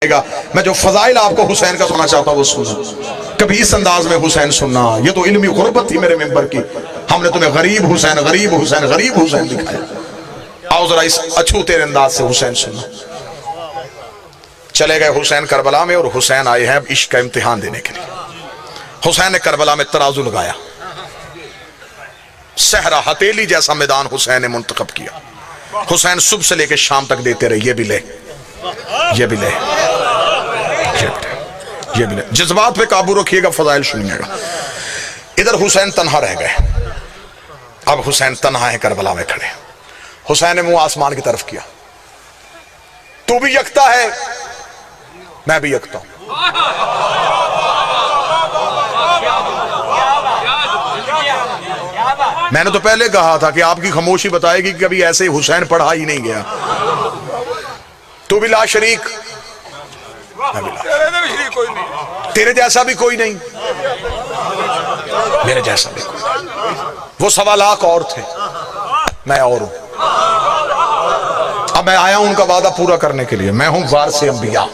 گا میں جو فضائل آپ کو حسین کا سننا چاہتا ہوں وہ سننا، کبھی اس انداز میں حسین سننا، یہ تو علمی غربت تھی میرے ممبر کی، ہم نے تمہیں غریب حسین غریب حسین غریب حسین دکھایا، آؤ ذرا اس اچھوتے انداز سے حسین سننا۔ چلے گئے حسین کربلا میں، اور حسین آئے ہیں عشق کا امتحان دینے کے لیے۔ حسین نے کربلا میں ترازو لگایا، صحرا ہتیلی جیسا میدان حسین نے منتخب کیا۔ حسین صبح سے لے کے شام تک دیتے رہے، یہ بھی لے یہ بھی لے یہ بھی لے، جذبات پہ قابو رکھیے گا، فضائل سنیے گا۔ ادھر حسین تنہا رہ گئے، اب حسین تنہا ہے کربلا میں کھڑے۔ حسین نے منہ آسمان کی طرف کیا، تو بھی یکتا ہے میں بھی یکتا ہوں۔ میں نے تو پہلے کہا تھا کہ آپ کی خاموشی بتائے گی کہ کبھی ایسے ہی حسین پڑھا ہی نہیں گیا۔ تو بھی لا شریک، تیرے جیسا بھی کوئی نہیں، میرے جیسا بھی کوئی نہیں۔ وہ 1.25 لاکھ اور تھے، میں اور ہوں۔ اب میں آیا ہوں ان کا وعدہ پورا کرنے کے لیے۔ میں ہوں وارث انبیاء،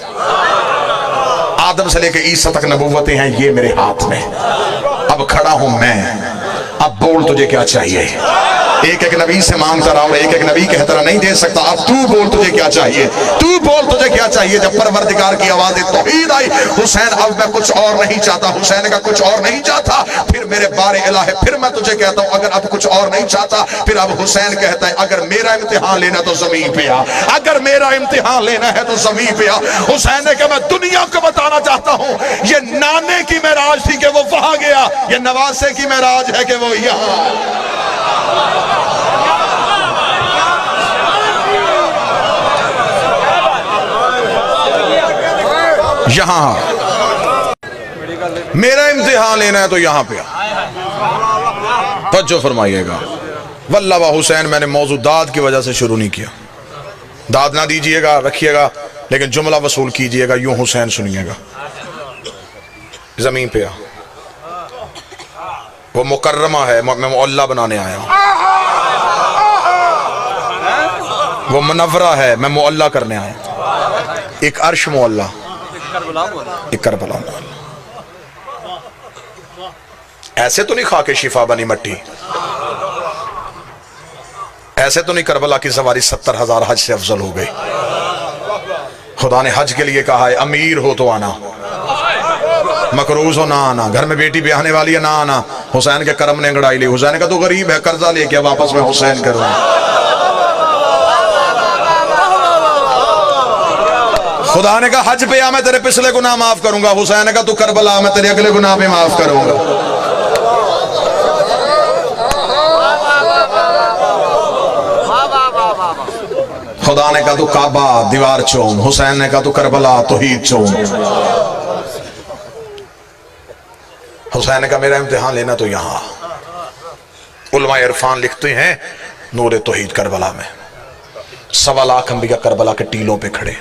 آدم سے لے کے عیسیٰ تک نبوتیں ہیں یہ میرے ہاتھ میں۔ اب کھڑا ہوں میں، اب بول تجھے کیا چاہیے۔ ایک ایک نبی سے مانگتا رہا اور ایک ایک نبی کہتا رہا نہیں دے سکتا، اب تو بول تجھے کیا چاہیے، تو بول تجھے کیا چاہیے۔ جب پروردگار کی آواز توحید آئی، حسین اب میں کچھ اور نہیں چاہتا۔ حسین کا کچھ اور نہیں چاہتا، پھر میرے بار الہ پھر میں تجھے کہتا ہوں اگر اب کچھ اور نہیں چاہتا، پھر اب حسین کہتا ہے اگر میرا امتحان لینا تو زمین پہ آ، اگر میرا امتحان لینا ہے تو زمین پہ آ۔ حسین نے کہا میں دنیا کو بتانا چاہتا ہوں یہ نانے کی معراج تھی کہ وہ وہاں گیا، یہ نواسے کی معراج ہے کہ وہ یہاں۔ یہاں میرا امتحان لینا ہے تو یہاں پہ توجہ فرمائیے گا۔ واللہ و حسین میں نے موضوع داد کی وجہ سے شروع نہیں کیا، داد نہ دیجئے گا رکھیے گا، لیکن جملہ وصول کیجئے گا، یوں حسین سنیے گا۔ زمین پہ وہ مکرمہ ہے، میں معلّہ بنانے آیا ہوں۔ وہ منورہ ہے، میں معلّہ کرنے آیا ہوں۔ ایک عرش معلّہ، ایک کربلا معلّہ۔ ایسے تو نہیں کھا کے شفا بنی مٹی، ایسے تو نہیں کربلا کی سواری 70,000 حج سے افضل ہو گئی۔ خدا نے حج کے لیے کہا ہے امیر ہو تو آنا، مقروض ہو نہ آنا، گھر میں بیٹی بیاہنے والی ہے نہ آنا۔ حسین کے کرم نے انگڑائی لی، حسین کا تو غریب ہے قرضہ لے کے واپس میں حسین کر رہا ہوں۔ خدا نے کہا حج پہ آ میں تیرے پچھلے گناہ معاف کروں گا، حسین نے کہا تو کربلا میں تیرے اگلے گناہ پہ معاف کروں گا۔ خدا نے کہا تو کعبہ دیوار چوم، حسین نے کہا تو کربلا توحید چوم۔ حسین نے کہا میرا امتحان لینا تو یہاں۔ علماء عرفان لکھتے ہیں نور توحید کربلا میں 1.25 لاکھ انبیاء کربلا کے ٹیلوں پہ کھڑے،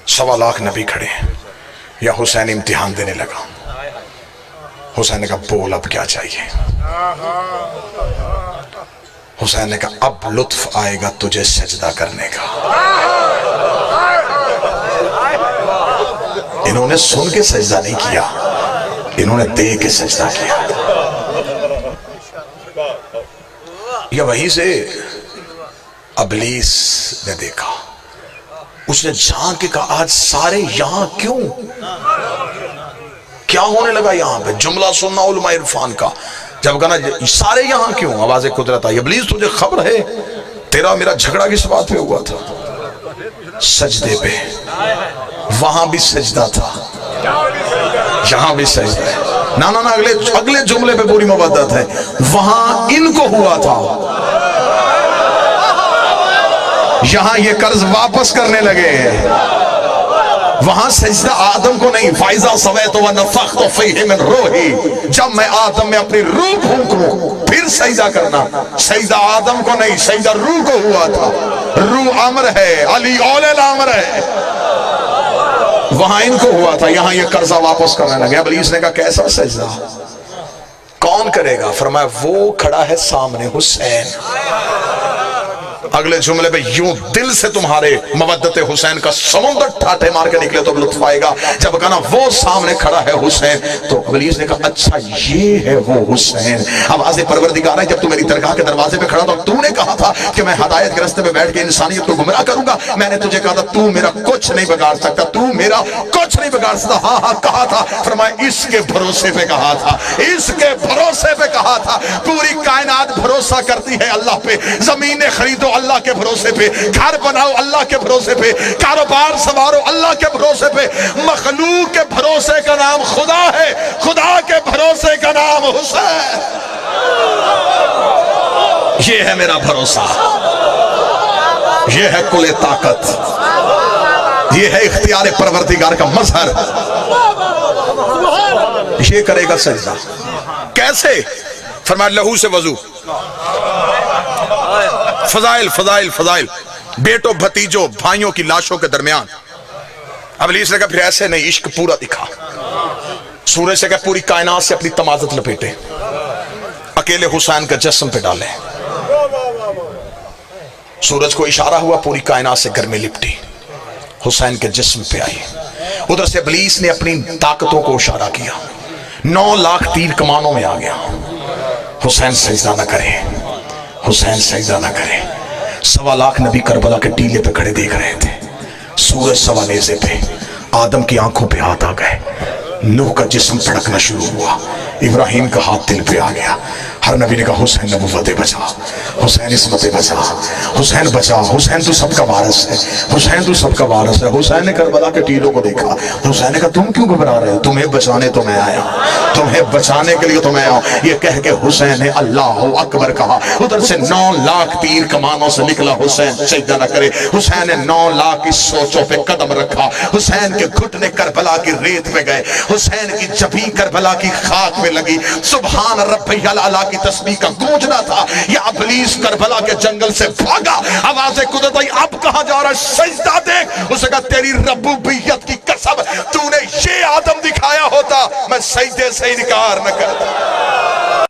1.25 لاکھ نبی کھڑے، یا حسین امتحان دینے لگا۔ حسین نے کہا بول اب کیا چاہیے۔ حسین نے کہا اب لطف آئے گا تجھے سجدہ کرنے کا۔ انہوں نے سن کے سجدہ نہیں کیا، انہوں نے دے کے سجدہ کیا۔ یا وہیں سے ابلیس نے دیکھا، اس نے جھانک کے کہا آج سارے یہاں کیوں، کیا ہونے لگا یہاں پہ؟ جملہ سننا علماء عرفان کا، جب کہنا سارے یہاں کیوں، آواز قدرت آئی ابلیس تجھے خبر ہے تیرا میرا جھگڑا کس بات پہ ہوا تھا؟ سجدے پہ۔ وہاں بھی سجدہ تھا، یہاں بھی سجدہ ہے۔ نا نا نا اگلے جملے پہ پوری مبادت ہے۔ وہاں ان کو ہوا تھا، یہاں یہ قرض واپس کرنے لگے ہیں۔ وہاں سجدہ آدم کو نہیں، فَإِذَا صَوَيْتُ وَنَفَخْتُ فِيهِ مِنْ رُوحِي، جب میں آدم میں اپنی روح پھونکوں پھر سجدہ کرنا۔ سجدہ آدم کو نہیں، سجدہ روح کو ہوا تھا۔ روح امر ہے، علی اولى الامر ہے، وہاں ان کو ہوا تھا، یہاں یہ قرضہ واپس کرنے لگے۔ ابلیس نے کہا کیسا سجدہ، کون کرے گا؟ فرمایا وہ کھڑا ہے سامنے حسین، اگلے جملے میں یوں دل سے تمہارے مودت حسین کا سمندر ٹھاٹے مار کے نکلے تو لطف آئے گا. جب کہا نا وہ سامنے کھڑا ہے حسین, تو ابلیس نے کہا اچھا یہ ہے وہ حسین. آواز پروردگار ہے, جب تو میری درگاہ کے دروازے پہ کھڑا تھا تو نے کہا تھا کہ میں ہدایت کے راستے پہ بیٹھ کے انسانیت کو گمراہ کروں گا, میں نے تجھے کہا تھا تو میرا کچھ نہیں بگاڑ سکتا, تو میرا کچھ نہیں بگاڑ سکتا. ہاں ہاں کہا تھا, فرمایا اس کے بھروسے پہ کہا تھا, اس کے بھروسے پہ کہا تھا. پوری کائنات بھروسہ کرتی ہے اللہ پہ, زمینیں خریدو اللہ کے بھروسے پہ, گھر بناؤ اللہ کے بھروسے پہ, کاروبار سنوارو اللہ کے بھروسے پہ. مخلوق کے بھروسے کا نام خدا ہے, خدا کے بھروسے کا نام حسین. یہ ہے میرا بھروسہ, یہ ہے کل طاقت, یہ ہے اختیار پروردگار کا مظہر. یہ کرے گا سجدہ کیسے؟ فرمایا لہو سے وضو. فضائل فضائل فضائل, بیٹوں بھتیجوں بھائیوں کی لاشوں کے درمیان. ابلیس نے کہا پھر ایسے نہیں, عشق پورا دکھا. سورج سے کہا پوری کائنات سے اپنی تمازت لپیٹے, اکیلے حسین کا جسم پہ ڈالے. سورج کو اشارہ ہوا, پوری کائنات سے گرمی لپٹی, حسین کے جسم پہ آئی. ادھر سے ابلیس نے اپنی طاقتوں کو اشارہ کیا, 9 لاکھ تیر کمانوں میں آ گیا. حسین سجدہ نہ کرے, حسین سجدہ نہ کرے. 1.25 لاکھ نبی کربلا کے ٹیلے پہ کھڑے دیکھ رہے تھے. سورج سوا نیزے پہ, آدم کی آنکھوں پہ ہاتھ آ گئے, نوح کا جسم پھڑکنا شروع ہوا, ابراہیم کا ہاتھ دل پہ آ گیا. ہر نبی نے کہا حسین نبوت بچا, حسین عصمت بچا, حسین بچا, حسین تو سب کا وارث ہے, حسین تو سب کا وارث ہے. حسین نے کربلا کے ٹیلوں کو دیکھا, حسین نے کہا تم کیوں گھبرا رہے ہو, تمہیں بچانے تو میں آیا, تمہیں بچانے کے لیے تو میں آیا. یہ کہہ کے حسین نے اللہ اکبر کہا. ادھر سے 9 لاکھ تیر کمانوں سے نکلا. حسین سجدہ نہ کرے. حسین نے 9 لاکھ کی سوچوں پہ قدم رکھا. حسین کے گھٹنے کربلا کی ریت پہ گئے, حسین کی جبیں کربلا کی خاک پہ لگی. سبحان ربی الاعلیٰ کی تسبیح کا گونجنا تھا. یہ ابلیس کربلا کے جنگل سے بھاگا, آواز قدرت آئی اب کہاں جا رہا ہے, سجدہ دیکھ. اسے کہا تیری ربوبیت کی قسم, تو نے یہ آدم دکھایا ہوتا میں سجدے سے انکار نہ کرتا.